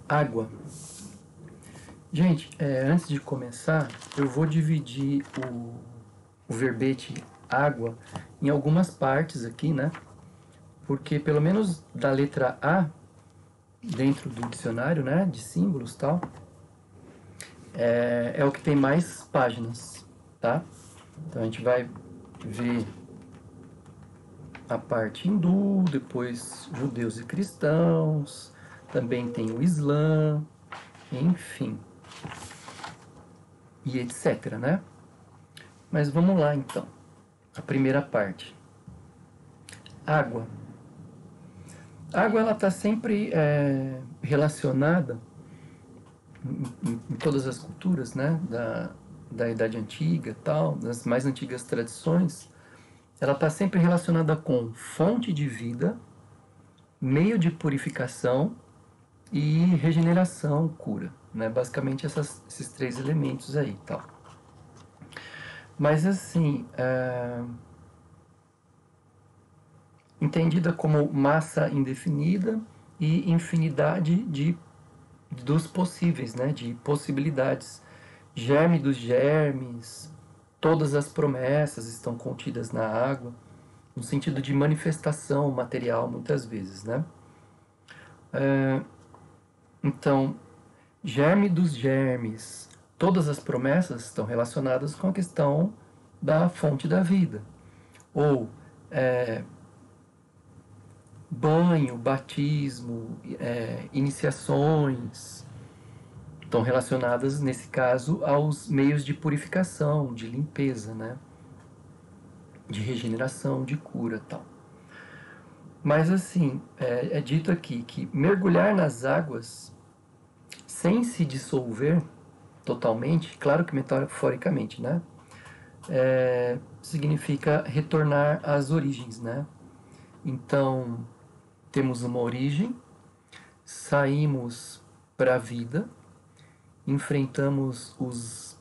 Água. Gente, antes de começar, eu vou dividir o verbete água em algumas partes aqui, né? Porque pelo menos da letra A, dentro do dicionário, né, de símbolos e tal, é o que tem mais páginas, tá? Então a gente vai ver a parte hindu, depois judeus e cristãos, também tem o Islã, enfim, e etc, né? Mas vamos lá então. A primeira parte. Água. A água ela está sempre relacionada em todas as culturas, né? Da Idade Antiga, tal, das mais antigas tradições. Ela está sempre relacionada com fonte de vida, meio de purificação e regeneração, cura, né? Basicamente esses três elementos aí, tal. Mas assim, entendida como massa indefinida e infinidade dos possíveis, né? De possibilidades. Germe dos germes, todas as promessas estão contidas na água, no sentido de manifestação material, muitas vezes, né? Então, germe dos germes, todas as promessas estão relacionadas com a questão da fonte da vida. Ou banho, batismo, iniciações, estão relacionadas, nesse caso, aos meios de purificação, de limpeza, né? De regeneração, de cura e tal. Mas assim, é dito aqui que mergulhar nas águas sem se dissolver totalmente, claro que metaforicamente, né? Significa retornar às origens, né? Então, temos uma origem, saímos para a vida, enfrentamos os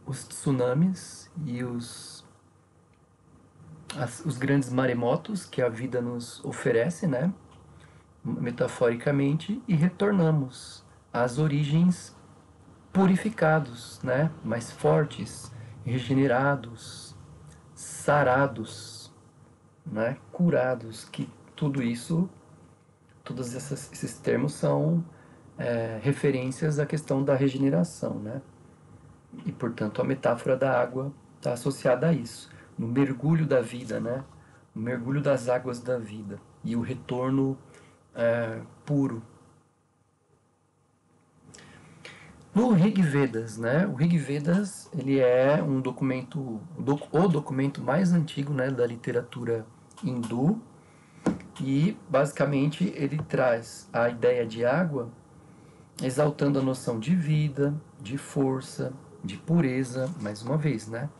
tsunamis e os grandes maremotos que a vida nos oferece, né? Metaforicamente, e retornamos às origens purificados, né? Mais fortes, regenerados, sarados, né? Curados, que tudo isso, todos esses termos são referências à questão da regeneração, né? E, portanto, a metáfora da água está associada a isso, no mergulho da vida, né? No mergulho das águas da vida e o retorno puro. No Rig Vedas, né? O Rig Vedas ele é um documento, o documento mais antigo, né, da literatura hindu, e basicamente ele traz a ideia de água exaltando a noção de vida, de força, de pureza, mais uma vez, né?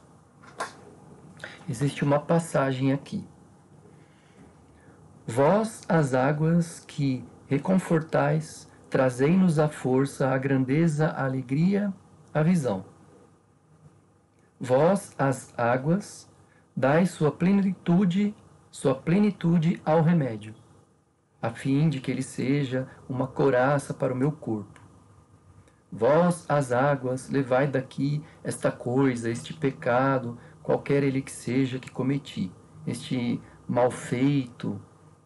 Existe uma passagem aqui. Vós, as águas que reconfortais, trazei-nos a força, a grandeza, a alegria, a visão. Vós, as águas, dai sua plenitude ao remédio, a fim de que ele seja uma couraça para o meu corpo. Vós, as águas, levai daqui esta coisa, este pecado, qualquer ele que seja que cometi, este mal feito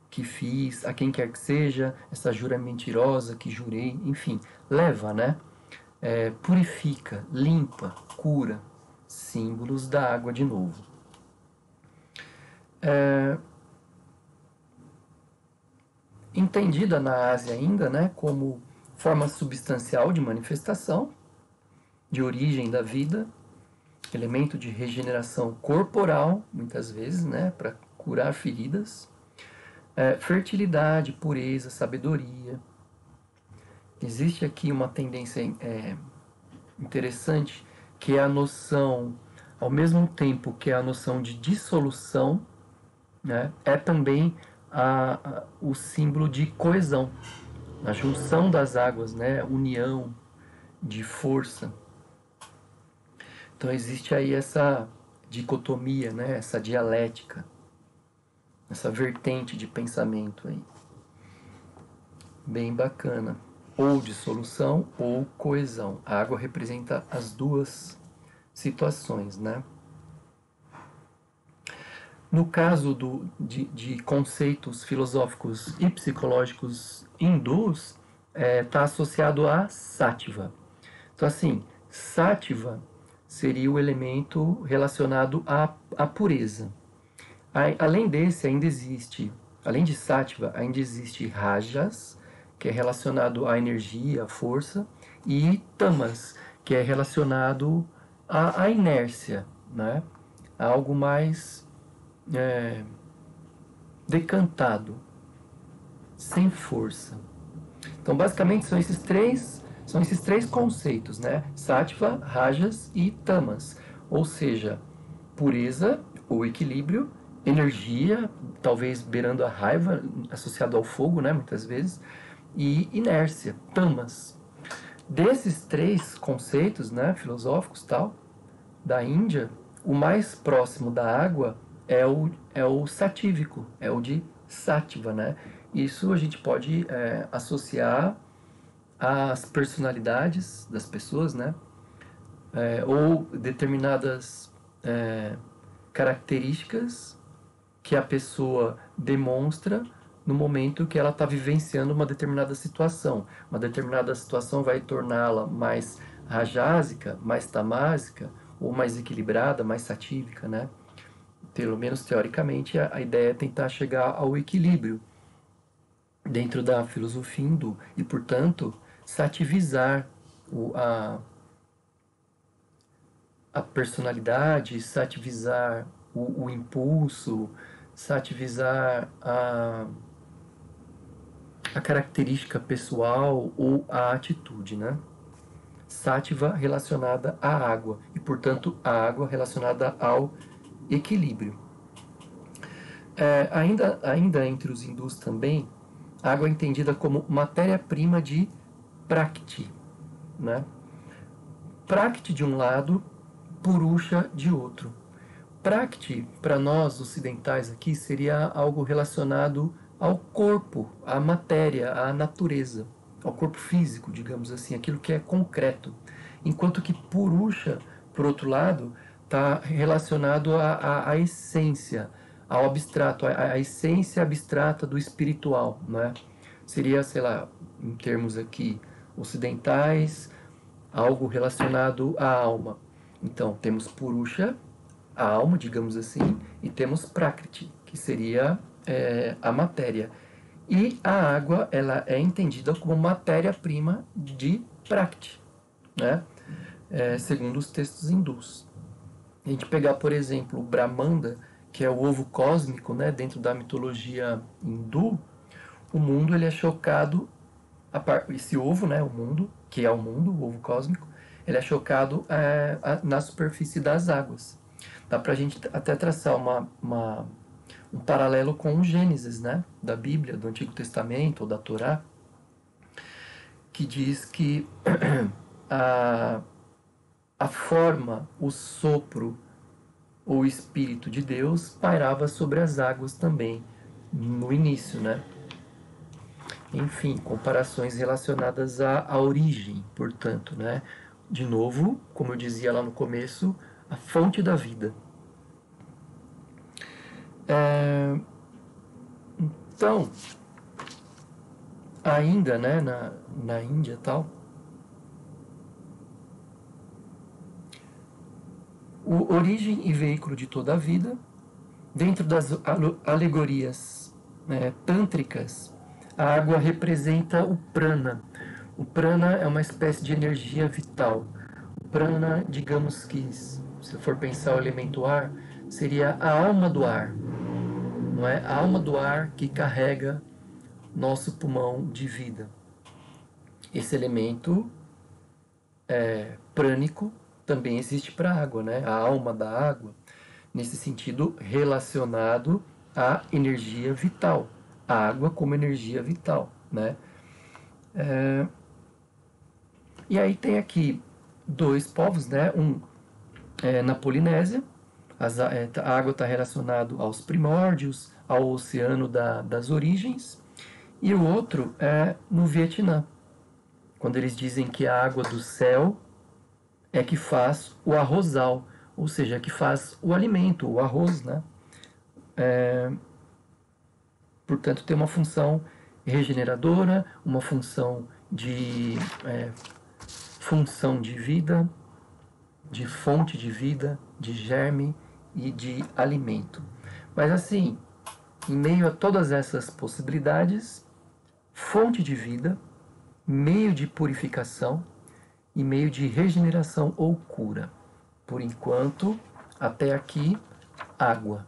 que fiz, a quem quer que seja, essa jura mentirosa que jurei, enfim, leva, né? Purifica, limpa, cura, símbolos da água de novo. Entendida na Ásia ainda, né, como forma substancial de manifestação, de origem da vida, elemento de regeneração corporal, muitas vezes, né, para curar feridas, fertilidade, pureza, sabedoria. Existe aqui uma tendência interessante, que é a noção, ao mesmo tempo que é a noção de dissolução, né, é também o símbolo de coesão, a junção das águas, né, união, de força. Então existe aí essa dicotomia, né, essa dialética, essa vertente de pensamento aí. Bem bacana. ou dissolução ou coesão. A água representa as duas situações, né? No caso de conceitos filosóficos e psicológicos hindus, está associado a Sattva. Então, assim, Sattva seria o elemento relacionado à pureza. Além desse, ainda existe, além de Sattva, ainda existe Rajas, que é relacionado à energia, à força, e Tamas, que é relacionado à inércia, né? A algo mais decantado, sem força. Então, basicamente, são esses três conceitos, né? Sattva, Rajas e Tamas. Ou seja, pureza ou equilíbrio, energia, talvez beirando a raiva, associado ao fogo, né? Muitas vezes, e inércia, Tamas. Desses três conceitos, né, filosóficos tal, da Índia, o mais próximo da água é o satívico, é o de Sattva, né? Isso a gente pode associar às personalidades das pessoas, né? Ou determinadas características que a pessoa demonstra no momento que ela está vivenciando uma determinada situação. Uma determinada situação vai torná-la mais rajásica, mais tamásica, ou mais equilibrada, mais satívica, né? Pelo menos teoricamente, a ideia é tentar chegar ao equilíbrio dentro da filosofia hindu e, portanto, sativizar a personalidade, sativizar o impulso, sativizar a característica pessoal ou a atitude, né? Sattva relacionada à água e, portanto, a água relacionada ao equilíbrio. Ainda entre os hindus também, a água é entendida como matéria-prima de Prakriti, né? Prakriti de um lado, Purusha de outro. Prakriti, para nós ocidentais aqui, seria algo relacionado ao corpo, à matéria, à natureza, ao corpo físico, digamos assim, aquilo que é concreto. Enquanto que Purusha, por outro lado, está relacionado à essência, ao abstrato, à essência abstrata do espiritual, né? Seria, sei lá, em termos aqui ocidentais, algo relacionado à alma. Então, temos Purusha, a alma, digamos assim, e temos Prakriti, que seria a matéria. E a água, ela é entendida como matéria-prima de Prakriti, né? Segundo os textos hindus. A gente pegar, por exemplo, o Brahmanda, que é o ovo cósmico, né, dentro da mitologia hindu, o mundo ele é chocado, esse ovo, né, o mundo, que é o mundo, o ovo cósmico, ele é chocado na superfície das águas. Dá para a gente até traçar um paralelo com o Gênesis, né, da Bíblia, do Antigo Testamento ou da Torá, que diz que a forma, o sopro, o Espírito de Deus pairava sobre as águas também, no início, né? Enfim, comparações relacionadas à origem, portanto, né? De novo, como eu dizia lá no começo, a fonte da vida. Então, ainda, né, na Índia e tal, o origem e veículo de toda a vida, dentro das alegorias tântricas, a água representa o prana. O prana é uma espécie de energia vital. O prana, digamos que, se for pensar o elemento ar, seria a alma do ar. Não é? A alma do ar que carrega nosso pulmão de vida. Esse elemento prânico também existe para a água, né? A alma da água, nesse sentido relacionado à energia vital. A água como energia vital, né? E aí tem aqui dois povos, né? Um na Polinésia, a água está relacionada aos primórdios, ao oceano das origens, e o outro é no Vietnã. quando eles dizem que a água do céu é que faz o arrozal, ou seja, que faz o alimento, o arroz, né? Portanto, tem uma função regeneradora, uma função de vida, de fonte de vida, de germe e de alimento. Mas assim, em meio a todas essas possibilidades, fonte de vida, meio de purificação e meio de regeneração ou cura. Por enquanto, até aqui, água.